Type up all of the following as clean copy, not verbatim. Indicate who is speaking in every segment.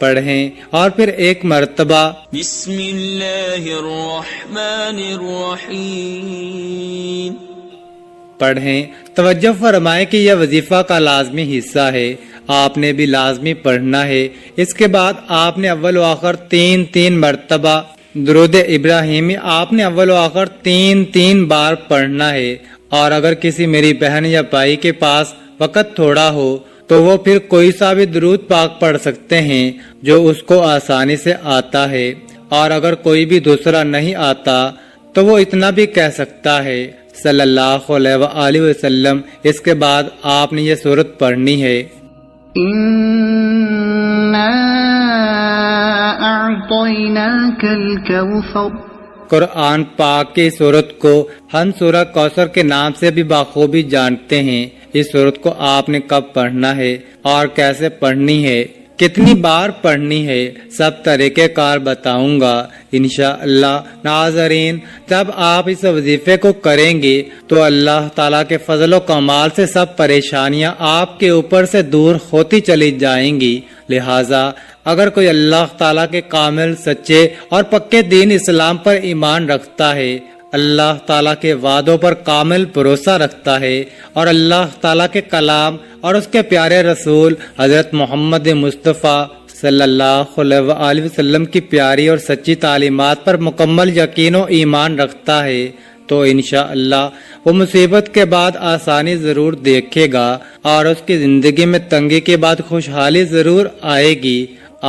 Speaker 1: پڑھیں اور پھر ایک مرتبہ
Speaker 2: بسم اللہ الرحمن الرحیم
Speaker 1: پڑھیں۔ توجہ فرمائیں کہ یہ وظیفہ کا لازمی حصہ ہے، آپ نے بھی لازمی پڑھنا ہے۔ اس کے بعد آپ نے اول و آخر تین مرتبہ درود ابراہیمی آپ نے اول و آخر تین بار پڑھنا ہے۔ اور اگر کسی میری بہن یا بھائی کے پاس وقت تھوڑا ہو تو وہ پھر کوئی سا بھی درود پاک پڑھ سکتے ہیں جو اس کو آسانی سے آتا ہے، اور اگر کوئی بھی دوسرا نہیں آتا تو وہ اتنا بھی کہہ سکتا ہے صلی اللہ علیہ وآلہ وسلم۔ اس کے بعد آپ نے یہ سورت پڑھنی ہے،
Speaker 3: إِنَّا أَعْطَيْنَاكَ الْكَوْثَرَ۔
Speaker 1: قرآن پاک کی سورت کو ہم سورہ کوثر کے نام سے بھی بخوبی جانتے ہیں۔ اس سورت کو آپ نے کب پڑھنا ہے اور کیسے پڑھنی ہے، کتنی بار پڑھنی ہے، سب طریقہ کار بتاؤں گا انشاءاللہ۔ ناظرین، جب آپ اس وظیفے کو کریں گے تو اللہ تعالیٰ کے فضل و کمال سے سب پریشانیاں آپ کے اوپر سے دور ہوتی چلی جائیں گی۔ لہٰذا اگر کوئی اللہ تعالیٰ کے کامل، سچے اور پکے دین اسلام پر ایمان رکھتا ہے، اللہ تعالیٰ کے وعدوں پر کامل بھروسہ رکھتا ہے، اور اللہ تعالیٰ کے کلام اور اس کے پیارے رسول حضرت محمد مصطفیٰ صلی اللہ علیہ وآلہ وسلم کی پیاری اور سچی تعلیمات پر مکمل یقین و ایمان رکھتا ہے، تو انشاءاللہ وہ مصیبت کے بعد آسانی ضرور دیکھے گا، اور اس کی زندگی میں تنگی کے بعد خوشحالی ضرور آئے گی۔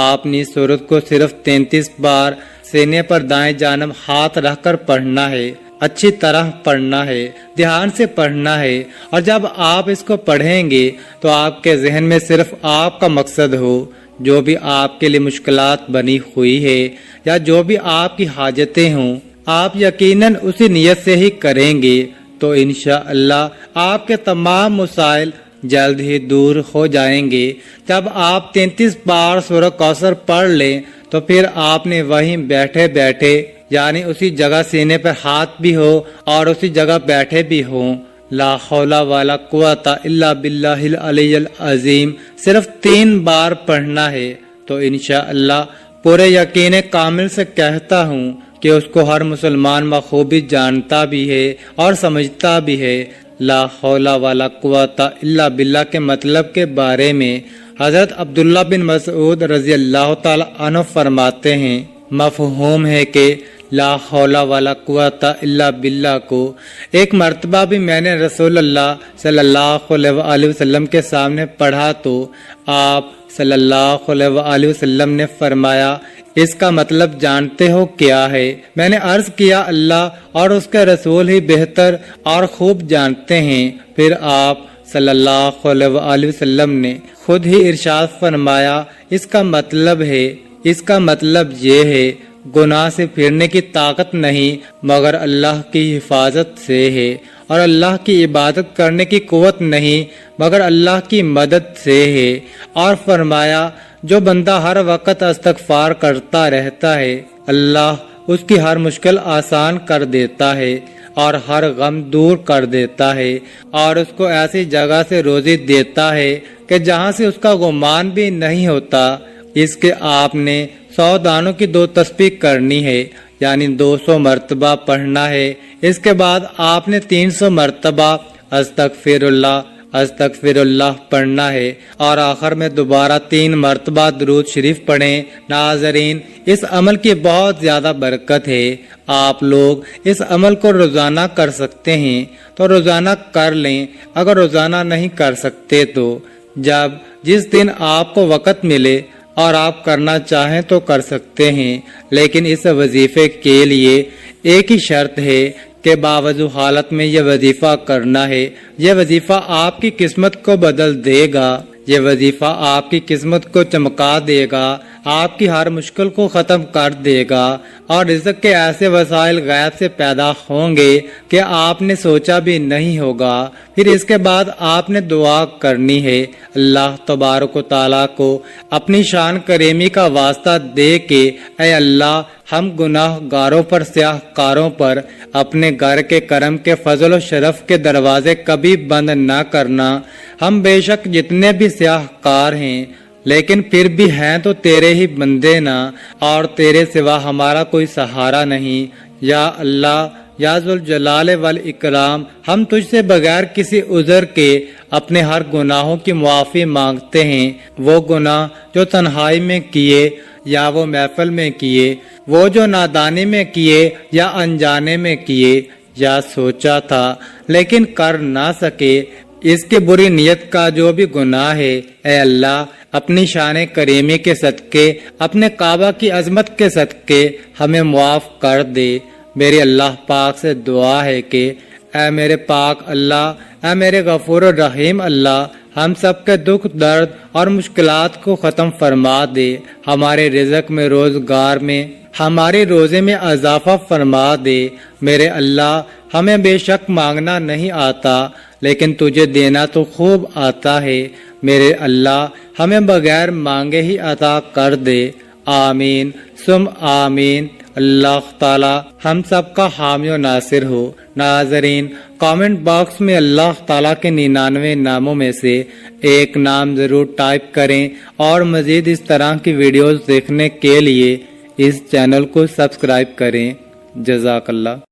Speaker 1: آپ نے اس سورت کو صرف 33 بار سینے پر دائیں جانب ہاتھ رکھ کر پڑھنا ہے، اچھی طرح پڑھنا ہے، دھیان سے پڑھنا ہے، اور جب آپ اس کو پڑھیں گے تو آپ کے ذہن میں صرف آپ کا مقصد ہو، جو بھی آپ کے لیے مشکلات بنی ہوئی ہے یا جو بھی آپ کی حاجتیں ہوں، آپ یقیناً اسی نیت سے ہی کریں گے تو انشاءاللہ آپ کے تمام مسائل جلد ہی دور ہو جائیں گے۔ جب آپ 33 بار سورہ کوثر پڑھ لیں تو پھر آپ نے وہیں بیٹھے بیٹھے، یعنی اسی جگہ سینے پر ہاتھ بھی ہو اور اسی جگہ بیٹھے بھی ہوں، لا حول ولا قوت الا باللہ العلی العظیم صرف 3 بار پڑھنا ہے، تو انشاءاللہ پورے یقین کامل سے کہتا ہوں کہ اس کو ہر مسلمان بخوبی جانتا بھی ہے اور سمجھتا بھی ہے۔ لا حول ولا قوت الا باللہ کے مطلب کے بارے میں حضرت عبداللہ بن مسعود رضی اللہ تعالی عنہ فرماتے ہیں، مفہوم ہے کہ لا حول ولا قوت الا باللہ کو ایک مرتبہ بھی میں نے رسول اللہ صلی اللہ علیہ وآلہ وسلم کے سامنے پڑھا تو آپ صلی اللہ علیہ وآلہ وسلم نے فرمایا، اس کا مطلب جانتے ہو کیا ہے؟ میں نے عرض کیا، اللہ اور اس کے رسول ہی بہتر اور خوب جانتے ہیں۔ پھر آپ صلی اللہ علیہ وآلہ وسلم نے خود ہی ارشاد فرمایا، اس کا مطلب یہ ہے، گناہ سے پھرنے کی طاقت نہیں مگر اللہ کی حفاظت سے ہے، اور اللہ کی عبادت کرنے کی قوت نہیں مگر اللہ کی مدد سے ہے، اور فرمایا جو بندہ ہر وقت استغفار کرتا رہتا ہے اللہ اس کی ہر مشکل آسان کر دیتا ہے اور ہر غم دور کر دیتا ہے، اور اس کو ایسی جگہ سے روزی دیتا ہے کہ جہاں سے اس کا گمان بھی نہیں ہوتا۔ اس کے آپ نے 100 دانوں کی 2 تسبیح کرنی ہے، یعنی 200 مرتبہ پڑھنا ہے۔ اس کے بعد آپ نے 300 مرتبہ استغفر اللہ پڑھنا ہے، اور آخر میں دوبارہ 3 مرتبہ درود شریف پڑھیں۔ ناظرین، اس عمل کی بہت زیادہ برکت ہے، آپ لوگ اس عمل کو روزانہ کر سکتے ہیں تو روزانہ کر لیں، اگر روزانہ نہیں کر سکتے تو جس دن آپ کو وقت ملے اور آپ کرنا چاہیں تو کر سکتے ہیں، لیکن اس وظیفے کے لیے ایک ہی شرط ہے کہ باوضو حالت میں یہ وظیفہ کرنا ہے۔ یہ وظیفہ آپ کی قسمت کو بدل دے گا، یہ وظیفہ آپ کی قسمت کو چمکا دے گا، آپ کی ہر مشکل کو ختم کر دے گا، اور رزق کے ایسے وسائل غیب سے پیدا ہوں گے کہ آپ نے سوچا بھی نہیں ہوگا۔ پھر اس کے بعد آپ نے دعا کرنی ہے، اللہ تبارک و تعالیٰ کو اپنی شان کریمی کا واسطہ دے کے، اے اللہ ہم گناہ گاروں پر، سیاہ کاروں پر اپنے گھر کے کرم کے فضل و شرف کے دروازے کبھی بند نہ کرنا۔ ہم بے شک جتنے بھی سیاہ کار ہیں لیکن پھر بھی ہیں تو تیرے ہی بندے نا، اور تیرے سوا ہمارا کوئی سہارا نہیں۔ یا اللہ، یا ذوالجلال والاکرام، ہم تجھ سے بغیر کسی عذر کے اپنے ہر گناہوں کی معافی مانگتے ہیں، وہ گناہ جو تنہائی میں کیے یا وہ محفل میں کیے، وہ جو نادانی میں کیے یا انجانے میں کیے، یا سوچا تھا لیکن کر نہ سکے، اس کی بری نیت کا جو بھی گناہ ہے، اے اللہ اپنی شان کریمی کے صدقے، اپنے کعبہ کی عظمت کے صدقے ہمیں معاف کر دے۔ میری اللہ پاک سے دعا ہے کہ اے میرے پاک اللہ، اے میرے غفور الرحیم اللہ، ہم سب کے دکھ درد اور مشکلات کو ختم فرما دے، ہمارے رزق میں، روزگار میں، ہمارے روزے میں اضافہ فرما دے۔ میرے اللہ، ہمیں بے شک مانگنا نہیں آتا، لیکن تجھے دینا تو خوب آتا ہے۔ میرے اللہ، ہمیں بغیر مانگے ہی عطا کر دے۔ آمین ثم آمین۔ اللہ تعالی ہم سب کا حامی و ناصر ہو۔ ناظرین، کامنٹ باکس میں اللہ تعالیٰ کے 99 ناموں میں سے ایک نام ضرور ٹائپ کریں، اور مزید اس طرح کی ویڈیوز دیکھنے کے لیے اس چینل کو سبسکرائب کریں۔ جزاک اللہ۔